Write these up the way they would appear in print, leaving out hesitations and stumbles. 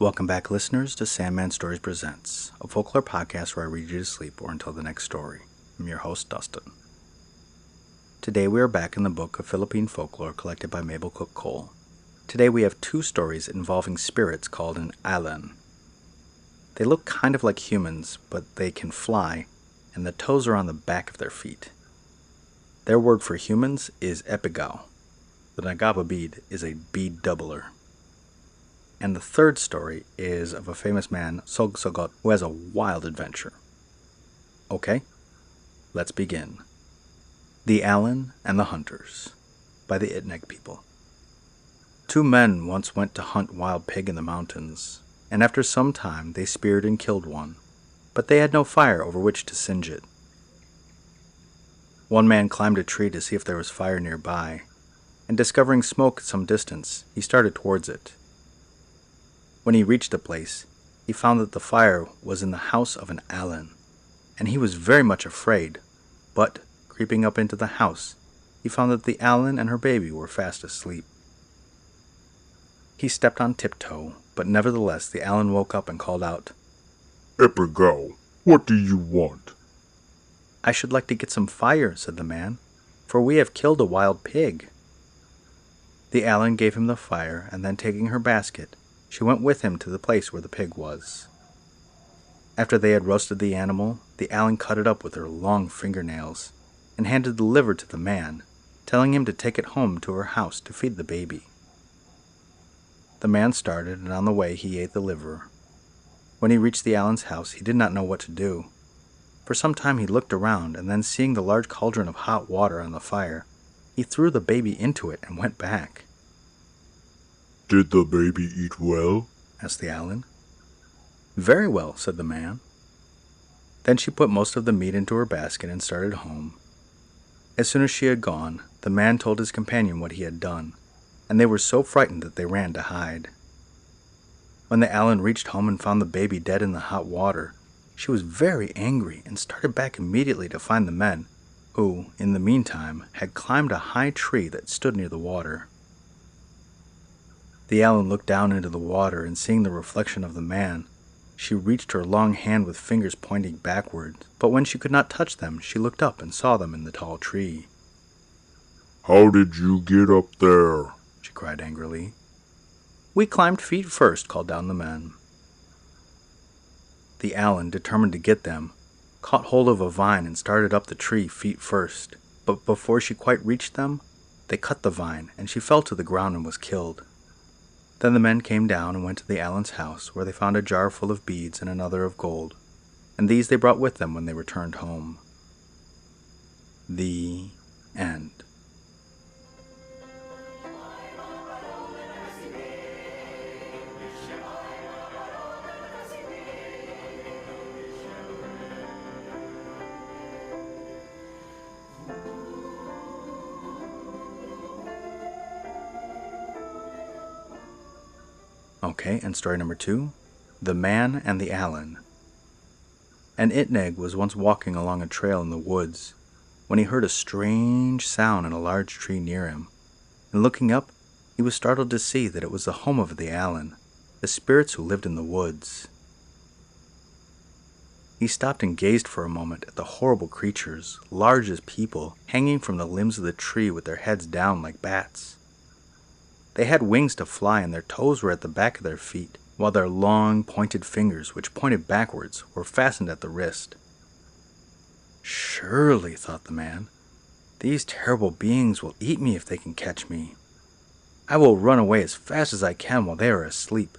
Welcome back, listeners, to Sandman Stories Presents, a folklore podcast where I read you to sleep or until the next story. I'm your host, Dustin. Today we are back in the book of Philippine folklore collected by Mabel Cole. Today we have two stories involving spirits called an Alan. They look kind of like humans, but they can fly, and the toes are on the back of their feet. Their word for humans is epigao. The Nagaba bead is a bead doubler. And the third story is of a famous man, Sogsogot, who has a wild adventure. Okay, let's begin. The Alan and the Hunters, by the Itneg people. Two men once went to hunt wild pig in the mountains, and after some time they speared and killed one, but they had no fire over which to singe it. One man climbed a tree to see if there was fire nearby, and discovering smoke at some distance, he started towards it. When he reached the place, he found that the fire was in the house of an Alan, and he was very much afraid, but, creeping up into the house, he found that the Alan and her baby were fast asleep. He stepped on tiptoe, but nevertheless the Alan woke up and called out, "Epigao, what do you want?" "I should like to get some fire," said the man, "for we have killed a wild pig." The Alan gave him the fire, and then taking her basket, she went with him to the place where the pig was. After they had roasted the animal, the Alan cut it up with her long fingernails, and handed the liver to the man, telling him to take it home to her house to feed the baby. The man started, and on the way he ate the liver. When he reached the Alan's house, he did not know what to do. For some time he looked around, and then seeing the large cauldron of hot water on the fire, he threw the baby into it and went back. "Did the baby eat well?" asked the Alan. "Very well," said the man. Then she put most of the meat into her basket and started home. As soon as she had gone, the man told his companion what he had done, and they were so frightened that they ran to hide. When the Alan reached home and found the baby dead in the hot water, she was very angry and started back immediately to find the men, who, in the meantime, had climbed a high tree that stood near the water. The Alan looked down into the water, and seeing the reflection of the man, she reached her long hand with fingers pointing backward, but when she could not touch them, she looked up and saw them in the tall tree. "How did you get up there?" she cried angrily. "We climbed feet first," called down the men. The Alan, determined to get them, caught hold of a vine and started up the tree feet first, but before she quite reached them, they cut the vine, and she fell to the ground and was killed. Then the men came down and went to the Alan's house, where they found a jar full of beads and another of gold, and these they brought with them when they returned home. The end. Okay, and story number 2, The Man and the Alan. An Itneg was once walking along a trail in the woods when he heard a strange sound in a large tree near him, and looking up, he was startled to see that it was the home of the Alan, the spirits who lived in the woods. He stopped and gazed for a moment at the horrible creatures, large as people, hanging from the limbs of the tree with their heads down like bats. They had wings to fly, and their toes were at the back of their feet, while their long, pointed fingers, which pointed backwards, were fastened at the wrist. "Surely," thought the man, "these terrible beings will eat me if they can catch me. I will run away as fast as I can while they are asleep."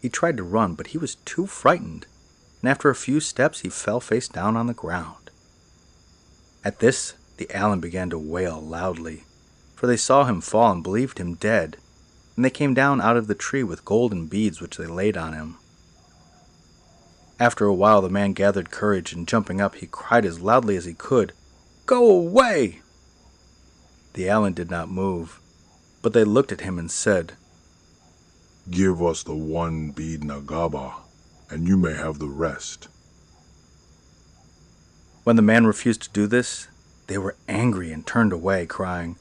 He tried to run, but he was too frightened, and after a few steps he fell face down on the ground. At this, the Alan began to wail loudly, for they saw him fall and believed him dead, and they came down out of the tree with golden beads which they laid on him. After a while the man gathered courage, and jumping up he cried as loudly as he could, "Go away!" The Alan did not move, but they looked at him and said, "Give us the one bead Nagaba, and you may have the rest." When the man refused to do this, they were angry and turned away, crying,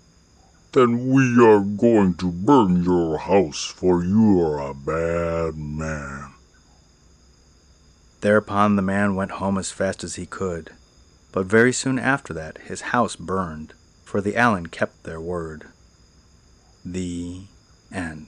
then we are going to burn your house, for you are a bad man." Thereupon the man went home as fast as he could, but very soon after that his house burned, for the Allen kept their word. The end.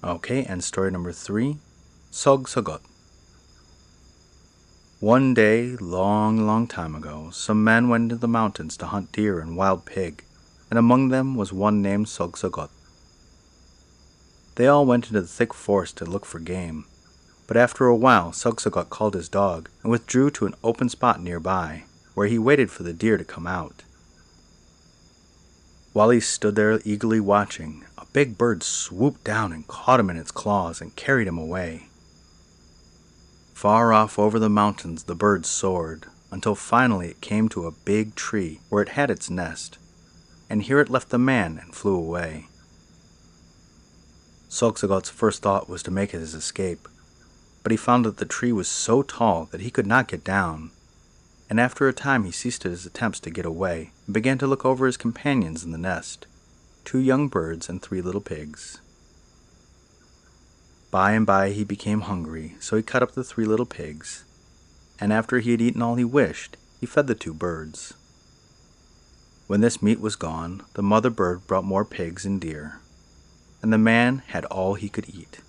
Okay, and story number 3, Sogsogot. One day, long time ago, some men went into the mountains to hunt deer and wild pig, and among them was one named Sogsogot. They all went into the thick forest to look for game, but after a while Sogsogot called his dog and withdrew to an open spot nearby, where he waited for the deer to come out. While he stood there eagerly watching, a big bird swooped down and caught him in its claws and carried him away. Far off over the mountains the bird soared, until finally it came to a big tree where it had its nest, and here it left the man and flew away. Sogsogot's first thought was to make his escape, but he found that the tree was so tall that he could not get down, and after a time he ceased his attempts to get away and began to look over his companions in the nest, 2 young birds and 3 little pigs. By and by he became hungry, so he cut up the 3 little pigs, and after he had eaten all he wished, he fed the 2 birds. When this meat was gone, the mother bird brought more pigs and deer, and the man had all he could eat.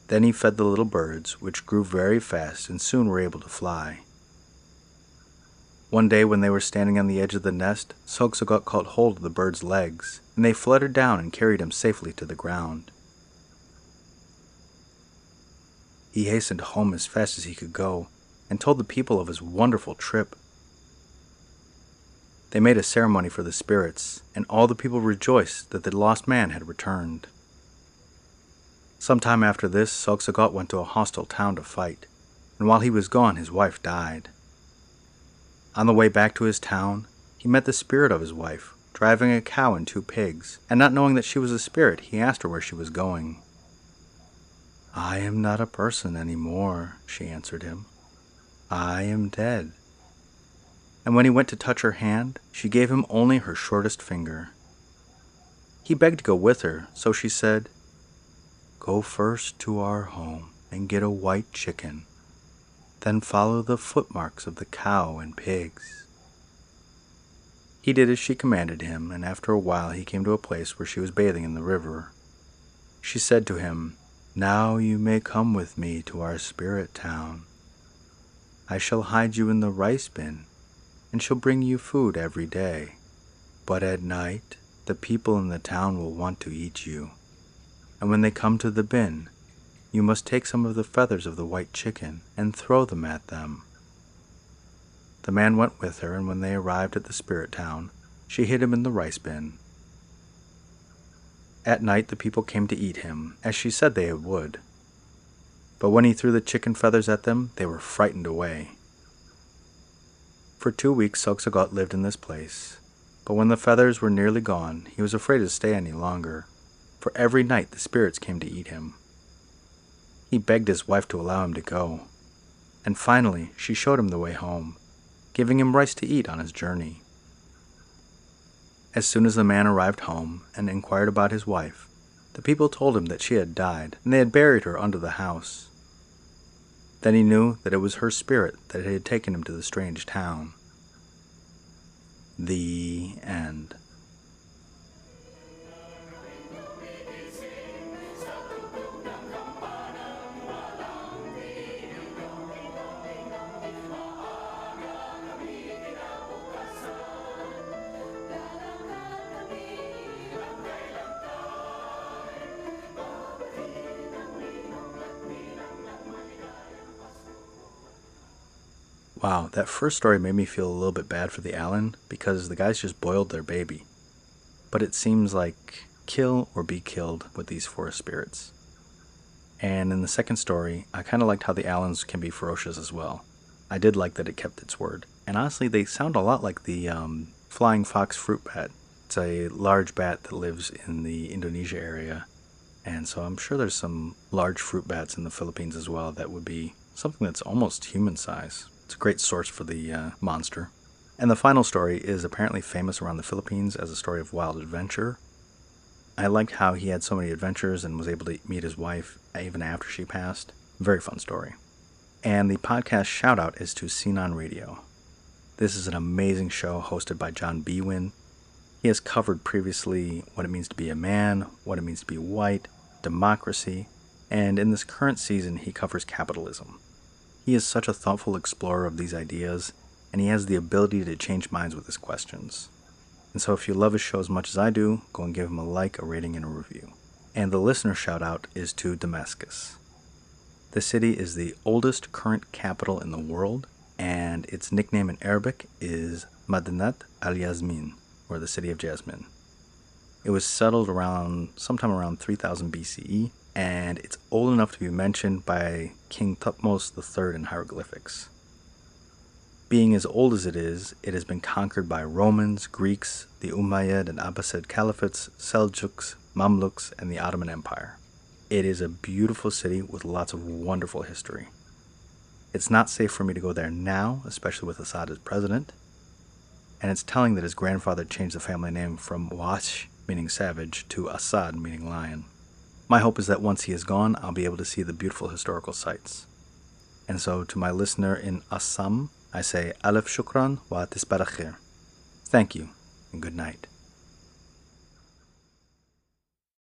Then he fed the little birds, which grew very fast and soon were able to fly. One day when they were standing on the edge of the nest, Sogsogot caught hold of the bird's legs, and they fluttered down and carried him safely to the ground. He hastened home as fast as he could go, and told the people of his wonderful trip. They made a ceremony for the spirits, and all the people rejoiced that the lost man had returned. Some time after this, Sogsogot went to a hostile town to fight, and while he was gone his wife died. On the way back to his town, he met the spirit of his wife, driving a cow and 2 pigs, and not knowing that she was a spirit, he asked her where she was going. "I am not a person any more," she answered him. "I am dead." And when he went to touch her hand, she gave him only her shortest finger. He begged to go with her, so she said, "Go first to our home and get a white chicken. Then follow the footmarks of the cow and pigs." He did as she commanded him, and after a while he came to a place where she was bathing in the river. She said to him, "Now you may come with me to our spirit town. I shall hide you in the rice bin, and shall bring you food every day. But at night, the people in the town will want to eat you. And when they come to the bin, you must take some of the feathers of the white chicken and throw them at them." The man went with her, and when they arrived at the spirit town, she hid him in the rice bin. At night the people came to eat him, as she said they would. But when he threw the chicken feathers at them, they were frightened away. For 2 weeks Sogsogot lived in this place, but when the feathers were nearly gone, he was afraid to stay any longer, for every night the spirits came to eat him. He begged his wife to allow him to go, and finally she showed him the way home, giving him rice to eat on his journey. As soon as the man arrived home and inquired about his wife, the people told him that she had died, and they had buried her under the house. Then he knew that it was her spirit that had taken him to the strange town. The end. Wow, that first story made me feel a little bit bad for the Allen because the guys just boiled their baby. But it seems like kill or be killed with these forest spirits. And in the second story, I kind of liked how the Allens can be ferocious as well. I did like that it kept its word. And honestly, they sound a lot like the flying fox fruit bat. It's a large bat that lives in the Indonesia area. And so I'm sure there's some large fruit bats in the Philippines as well that would be something that's almost human size. It's a great source for the monster. And the final story is apparently famous around the Philippines as a story of wild adventure. I liked how he had so many adventures and was able to meet his wife even after she passed. Very fun story. And the podcast Shoutout is to Kenan Radio. This is an amazing show hosted by John Biewen. He has covered previously what it means to be a man, what it means to be white, democracy, and in this current season he covers capitalism. He is such a thoughtful explorer of these ideas, and he has the ability to change minds with his questions. And so if you love his show as much as I do, go and give him a like, a rating, and a review. And the listener shout-out is to Damascus. The city is the oldest current capital in the world, and its nickname in Arabic is Madinat al-Yazmin, or the city of Jasmine. It was settled sometime around 3000 BCE, and it's old enough to be mentioned by King Thutmose III in hieroglyphics. Being as old as it has been conquered by Romans, Greeks, the Umayyad and Abbasid caliphates, Seljuks, Mamluks, and the Ottoman Empire. It is a beautiful city with lots of wonderful history. It's not safe for me to go there now, especially with Assad as president, and it's telling that his grandfather changed the family name from Wash, meaning savage, to Assad, meaning lion. My hope is that once he is gone, I'll be able to see the beautiful historical sites. And so, to my listener in Assam, I say Alef Shukran wa Tisbara Khair. Thank you, and good night.